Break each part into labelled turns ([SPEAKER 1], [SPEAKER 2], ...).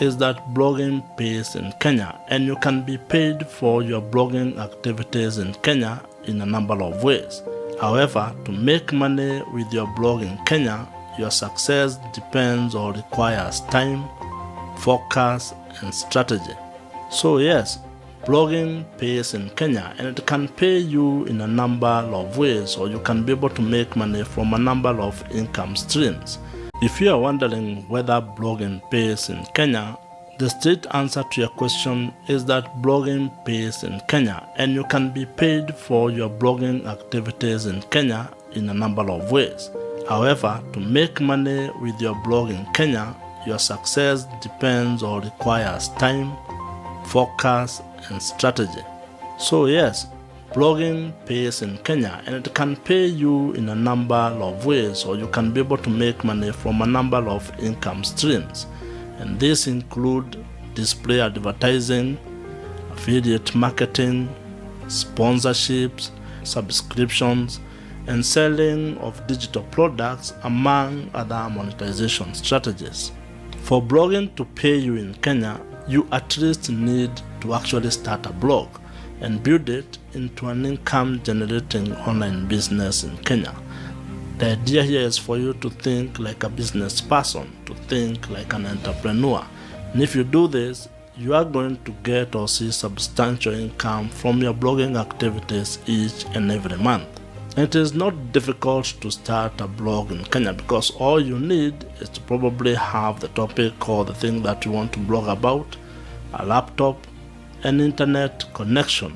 [SPEAKER 1] is that blogging pays in Kenya, and you can be paid for your blogging activities in Kenya in a number of ways. However, to make money with your blog in Kenya, your success depends or requires time, focus, and strategy. So yes, blogging pays in Kenya, and it can pay you in a number of ways, or you can be able to make money from a number of income streams. If you are wondering whether blogging pays in Kenya, the straight answer to your question is that blogging pays in Kenya, and you can be paid for your blogging activities in Kenya in a number of ways. However, to make money with your blog in Kenya, your success depends or requires time, focus, and strategy. So yes, blogging pays in Kenya, and it can pay you in a number of ways, or you can be able to make money from a number of income streams. And these include display advertising, affiliate marketing, sponsorships, subscriptions, and selling of digital products, among other monetization strategies. For blogging to pay you in Kenya, you at least need to actually start a blog and build it into an income-generating online business in Kenya. The idea here is for you to think like a business person, to think like an entrepreneur. And if you do this, you are going to get or see substantial income from your blogging activities each and every month. It is not difficult to start a blog in Kenya, because all you need is to probably have the topic or the thing that you want to blog about, a laptop, and internet connection.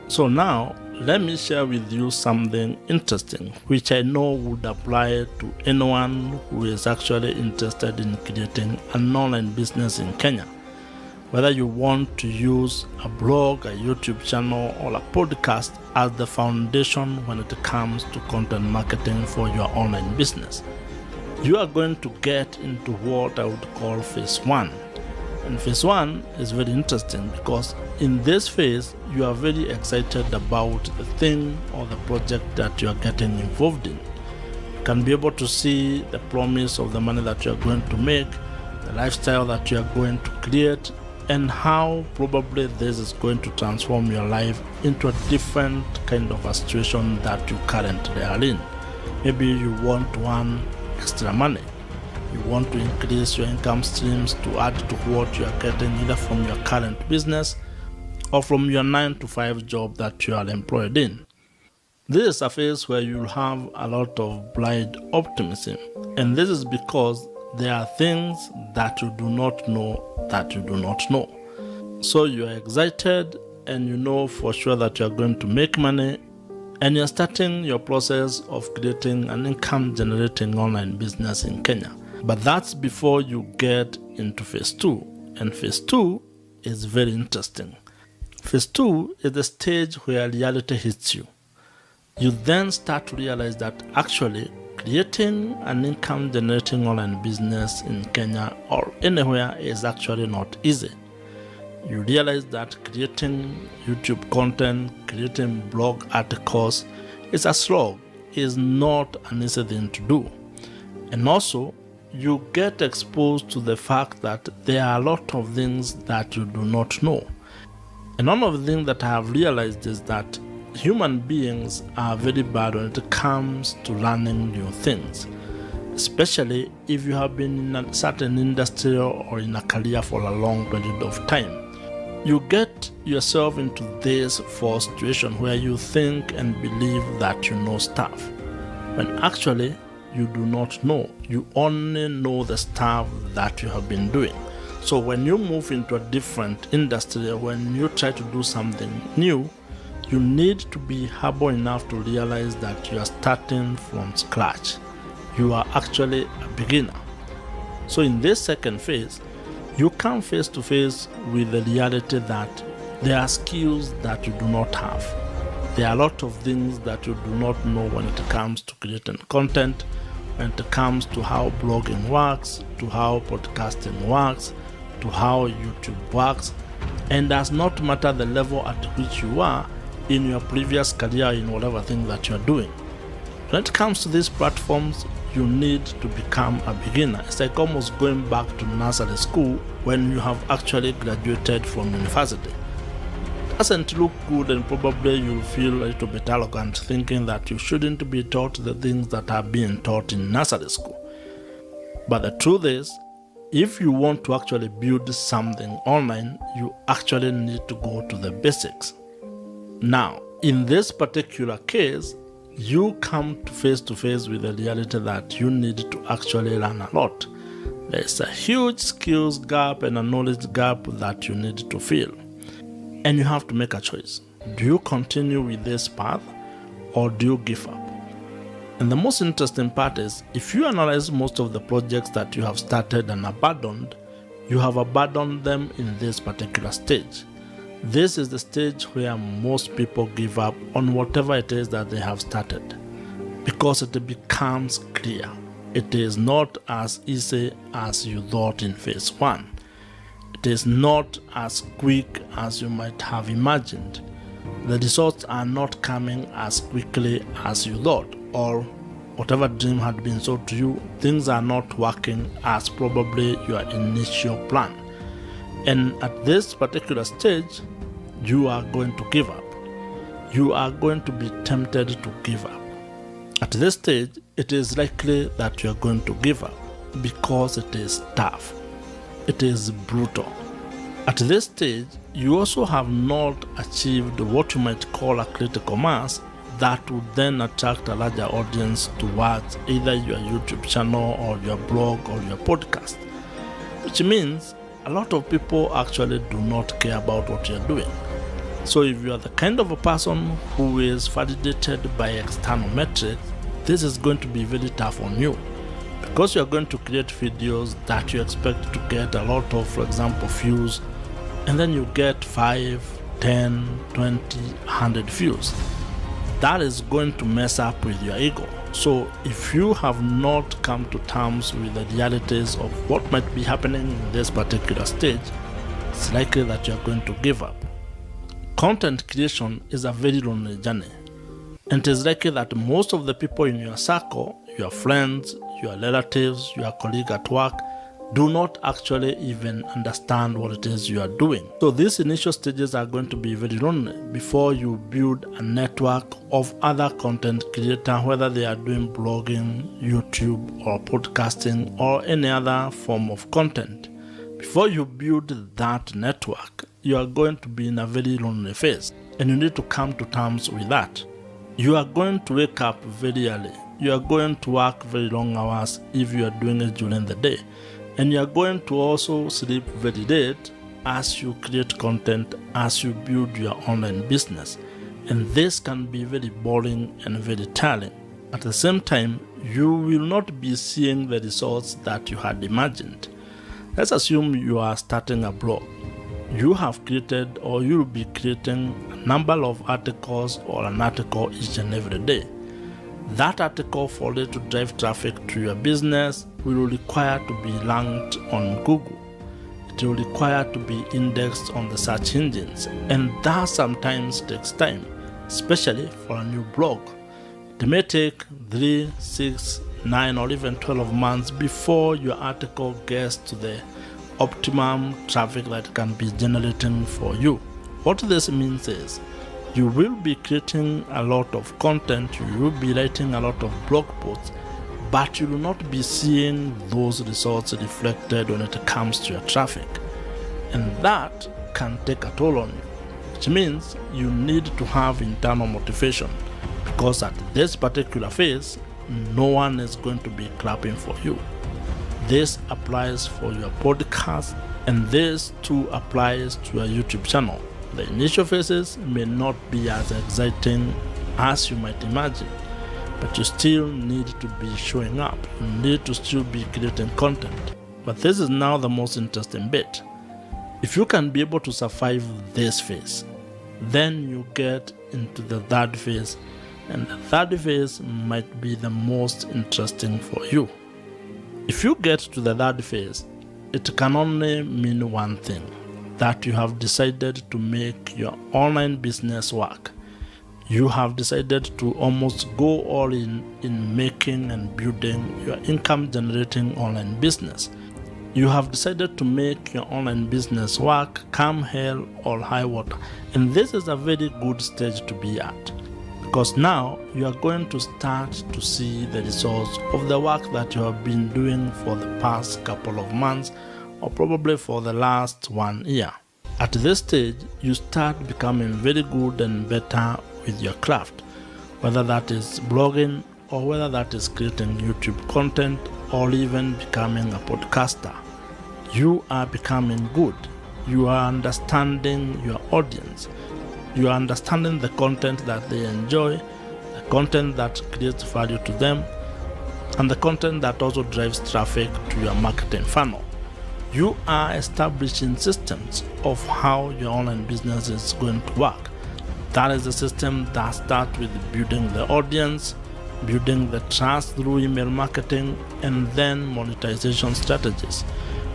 [SPEAKER 1] So now, let me share with you something interesting which I know would apply to anyone who is actually interested in creating an online business in Kenya. Whether you want to use a blog, a YouTube channel, or a podcast as the foundation when it comes to content marketing for your online business, you are going to get into what I would call phase 1. And phase 1 is very interesting because in this phase, you are very excited about the thing or the project that you are getting involved in. You can be able to see the promise of the money that you are going to make, the lifestyle that you are going to create, and how probably this is going to transform your life into a different kind of a situation that you currently are in. Maybe you want to earn extra money. You want to increase your income streams to add to what you are getting either from your current business or from your 9-to-5 job that you are employed in. This is a phase where you'll have a lot of blind optimism, and this is because there are things that you do not know that you do not know. So you are excited and you know for sure that you are going to make money, and you're starting your process of creating an income-generating online business in Kenya. But that's before you get into phase 2. And phase 2 is very interesting. Phase 2 is the stage where reality hits you. You then start to realize that actually creating an income-generating online business in Kenya or anywhere is actually not easy. You realize that creating YouTube content, creating blog articles is a slog, is not an easy thing to do. And also, you get exposed to the fact that there are a lot of things that you do not know. And one of the things that I have realized is that human beings are very bad when it comes to learning new things, especially if you have been in a certain industry or in a career for a long period of time. You get yourself into this false situation where you think and believe that you know stuff, when actually you do not know. You only know the stuff that you have been doing. So when you move into a different industry, when you try to do something new, you need to be humble enough to realize that you are starting from scratch. You are actually a beginner. So in this second phase, you come face to face with the reality that there are skills that you do not have. There are a lot of things that you do not know when it comes to creating content, when it comes to how blogging works, to how podcasting works, to how YouTube works, and does not matter the level at which you are in your previous career in whatever thing that you are doing. When it comes to these platforms, you need to become a beginner. It's like almost going back to nursery school when you have actually graduated from university. It doesn't look good, and probably you'll feel a little bit arrogant thinking that you shouldn't be taught the things that are being taught in nursery school. But the truth is, if you want to actually build something online, you actually need to go to the basics. Now, in this particular case, you come face to face with the reality that you need to actually learn a lot. There's a huge skills gap and a knowledge gap that you need to fill. And you have to make a choice. Do you continue with this path or do you give up? And the most interesting part is, if you analyze most of the projects that you have started and abandoned, you have abandoned them in this particular stage. This is the stage where most people give up on whatever it is that they have started, because it becomes clear it is not as easy as you thought in phase 1. It is not as quick as you might have imagined. The results are not coming as quickly as you thought, or whatever dream had been sold to you, things are not working as probably your initial plan. And at this particular stage, you are going to give up. You are going to be tempted to give up. At this stage, it is likely that you are going to give up because it is tough. It is brutal. At this stage, you also have not achieved what you might call a critical mass that would then attract a larger audience towards either your YouTube channel or your blog or your podcast, which means a lot of people actually do not care about what you're doing. So if you are the kind of a person who is validated by external metrics, this is going to be very tough on you, because you're going to create videos that you expect to get a lot of, for example, views, and then you get 5, 10, 20, 100 views. That is going to mess up with your ego. So if you have not come to terms with the realities of what might be happening in this particular stage, it's likely that you're going to give up. Content creation is a very lonely journey, and it is likely that most of the people in your circle, your friends, your relatives, your colleague at work, do not actually even understand what it is you are doing. So these initial stages are going to be very lonely before you build a network of other content creators, whether they are doing blogging, YouTube, or podcasting, or any other form of content. Before you build that network, you are going to be in a very lonely phase, and you need to come to terms with that. You are going to wake up very early. You are going to work very long hours if you are doing it during the day. And you are going to also sleep very late as you create content, as you build your online business. And this can be very boring and very tiring. At the same time, you will not be seeing the results that you had imagined. Let's assume you are starting a blog. You have created, or you will be creating, a number of articles or an article each and every day. That article, for it to drive traffic to your business, will require to be ranked on Google. It will require to be indexed on the search engines, and that sometimes takes time, especially for a new blog. It may take 3, 6, 9, or even 12 months before your article gets to the optimum traffic that it can be generating for you. What this means is, you will be creating a lot of content, you will be writing a lot of blog posts, but you will not be seeing those results reflected when it comes to your traffic. And that can take a toll on you, which means you need to have internal motivation, because at this particular phase, no one is going to be clapping for you. This applies for your podcast, and this too applies to your YouTube channel. The initial phases may not be as exciting as you might imagine, but you still need to be showing up. You need to still be creating content. But this is now the most interesting bit. If you can be able to survive this phase, then you get into the third phase, and the third phase might be the most interesting for you. If you get to the third phase, it can only mean one thing: that you have decided to make your online business work. You have decided to almost go all in making and building your income generating online business. You have decided to make your online business work come hell or high water, and this is a very good stage to be at, because now you are going to start to see the results of the work that you have been doing for the past couple of months or probably for the last 1 year. At this stage, you start becoming very good and better with your craft, whether that is blogging or whether that is creating YouTube content or even becoming a podcaster. You are becoming good. You are understanding your audience. You are understanding the content that they enjoy, the content that creates value to them, and the content that also drives traffic to your marketing funnel. You are establishing systems of how your online business is going to work. That is the system that starts with building the audience, building the trust through email marketing, and then monetization strategies.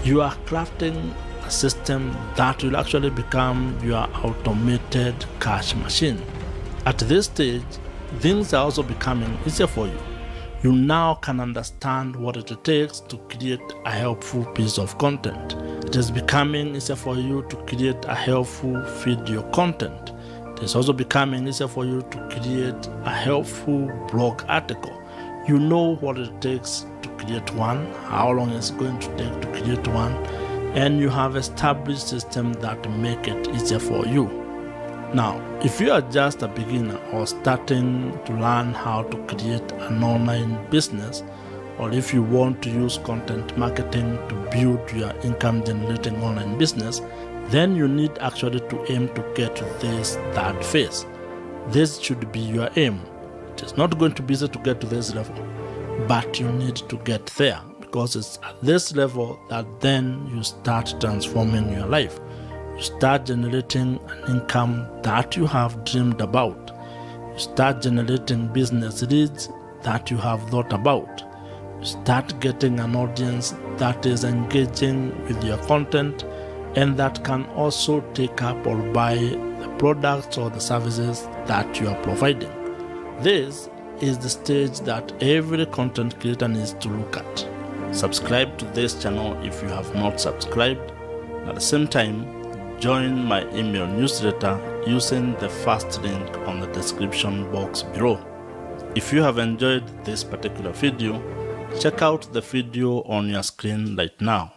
[SPEAKER 1] You are crafting a system that will actually become your automated cash machine. At this stage, things are also becoming easier for you. You now can understand what it takes to create a helpful piece of content. It is becoming easier for you to create a helpful video content. It is also becoming easier for you to create a helpful blog article. You know what it takes to create one, how long it's going to take to create one, and you have established systems that make it easier for you. Now, if you are just a beginner or starting to learn how to create an online business, or if you want to use content marketing to build your income generating online business, then you need actually to aim to get to this third phase. This should be your aim. It is not going to be easy to get to this level, but you need to get there, because it's at this level that then you start transforming your life. You start generating an income that you have dreamed about. You start generating business leads that you have thought about. You start getting an audience that is engaging with your content and that can also take up or buy the products or the services that you are providing. This is the stage that every content creator needs to look at. Subscribe to this channel if you have not subscribed. At the same time, join my email newsletter using the first link on the description box below. If you have enjoyed this particular video, check out the video on your screen right now.